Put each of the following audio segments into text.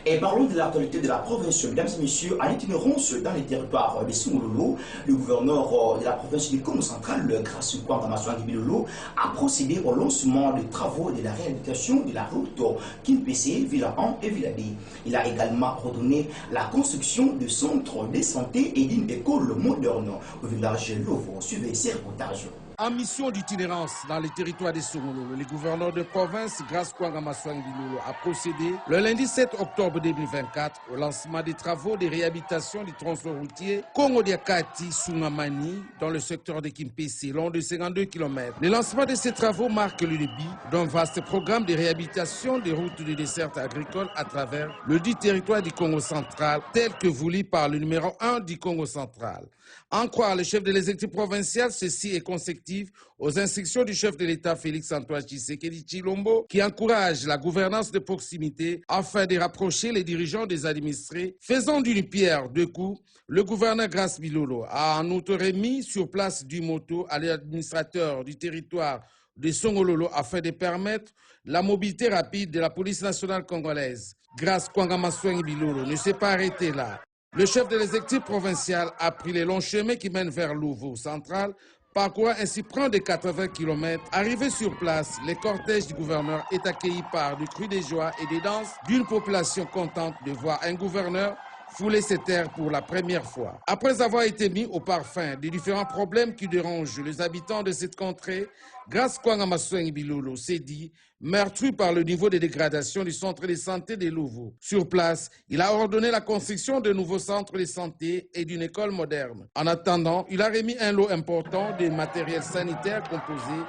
Et parlons de l'actualité de la province, mesdames et messieurs, en itinérance dans les territoires de Songololo, le gouverneur de la province du Congo central, Grace Kwanga Maswangi Bilolo, a procédé au lancement des travaux de la réhabilitation de la route Kimpese, Villa 1 et Villa B. Il a également redonné la construction de centres de santé et d'une école moderne au village Lovo. Suivez ces reportages. En mission d'itinérance dans les territoires des Songololo, le gouverneur de province, Grace Kwanga Maswangi Bilolo, a procédé le lundi 7 octobre 2024 au lancement des travaux de réhabilitation du tronçon routier Congo-Diakati-Sungamani dans le secteur de Kimpese, long de 52 km. Le lancement de ces travaux marque le début d'un vaste programme de réhabilitation des routes de desserte agricole à travers le dit territoire du Congo central, tel que voulu par le numéro 1 du Congo central. En croire le chef de l'exécutif provincial, ceci est consécutif aux instructions du chef de l'État Félix-Antoine Tshisekedi Tshilombo, qui encourage la gouvernance de proximité afin de rapprocher les dirigeants des administrés. Faisant d'une pierre deux coups, le gouverneur Grace Bilolo a en outre remis sur place du moto à l'administrateur du territoire de Songololo afin de permettre la mobilité rapide de la police nationale congolaise. Grace Kwanga Maswangi Bilolo ne s'est pas arrêté là. Le chef de l'exécutif provincial a pris les longs chemins qui mènent vers Louvo central, parcourant ainsi près de 80 km. Arrivé sur place, le cortège du gouverneur est accueilli par du cri de joie et des danses d'une population contente de voir un gouverneur fouler ses terres pour la première fois. Après avoir été mis au parfum des différents problèmes qui dérangent les habitants de cette contrée, Grace Kwanga Maswangi Bilolo s'est dit meurtri par le niveau de dégradation du centre de santé de Louvo. Sur place, il a ordonné la construction de nouveaux centres de santé et d'une école moderne. En attendant, il a remis un lot important de matériel sanitaire composé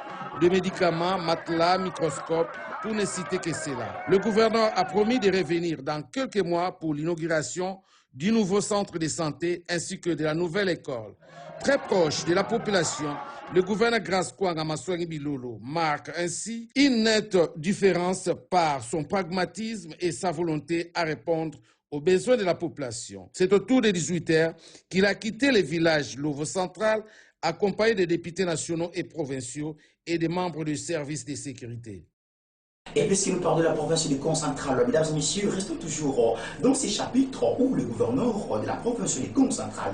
de médicaments, matelas, microscopes, pour ne citer que cela. Le gouverneur a promis de revenir dans quelques mois pour l'inauguration du nouveau centre de santé ainsi que de la nouvelle école. Très proche de la population, le gouverneur Grace Kwanga Maswangi Bilolo marque ainsi une nette différence par son pragmatisme et sa volonté à répondre aux besoins de la population. C'est autour de 18 h qu'il a quitté le village Lovo central accompagné des députés nationaux et provinciaux et des membres du service de sécurité. Et puisque nous parlons de la province du Congo central, mesdames et messieurs, restons toujours dans ces chapitres où le gouverneur de la province du Congo central,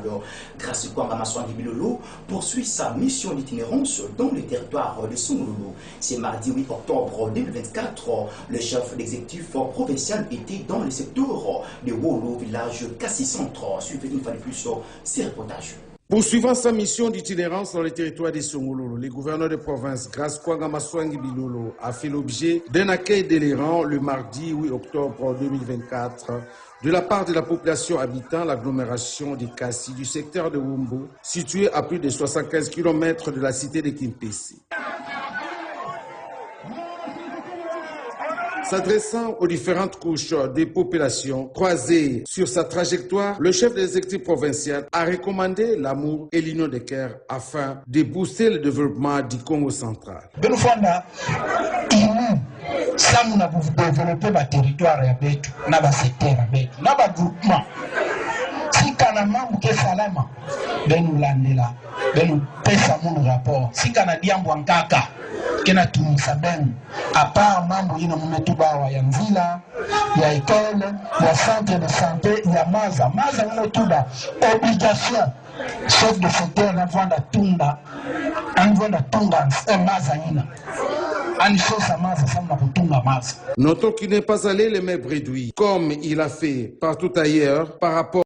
Grace Kwanga Maswangi Bilolo, poursuit sa mission d'itinérance dans le territoire de Songololo. C'est mardi 8 octobre 2024, le chef d'exécutif provincial était dans le secteur de Wolo, village Kassi-Centre. Suivez une fois de plus ces reportages. Poursuivant sa mission d'itinérance dans le territoire de Songololo, le gouverneur de province, Grace Kwanga Maswangi Bilolo, a fait l'objet d'un accueil délirant le mardi 8 octobre 2024 de la part de la population habitant l'agglomération de Kassi du secteur de Wumbo, situé à plus de 75 km de la cité de Kimpese. S'adressant aux différentes couches des populations croisées sur sa trajectoire, le chef de l'exécutif provincial a recommandé l'amour et l'union des cœurs afin de booster le développement du Congo central. Nous avons développé le territoire na secteur na groupement. Si kanama mke salama benu landela benu pesa mon rapport si canadien bwankaka kena tumisa benu à part mambo ina mumetubawa ya mvila ya école ya centre de santé ya maza mumetuba obligation chef de secteur na vanda tunda maza ina. Notons qu'il n'est pas allé les mains bredouilles, comme il a fait partout ailleurs par rapport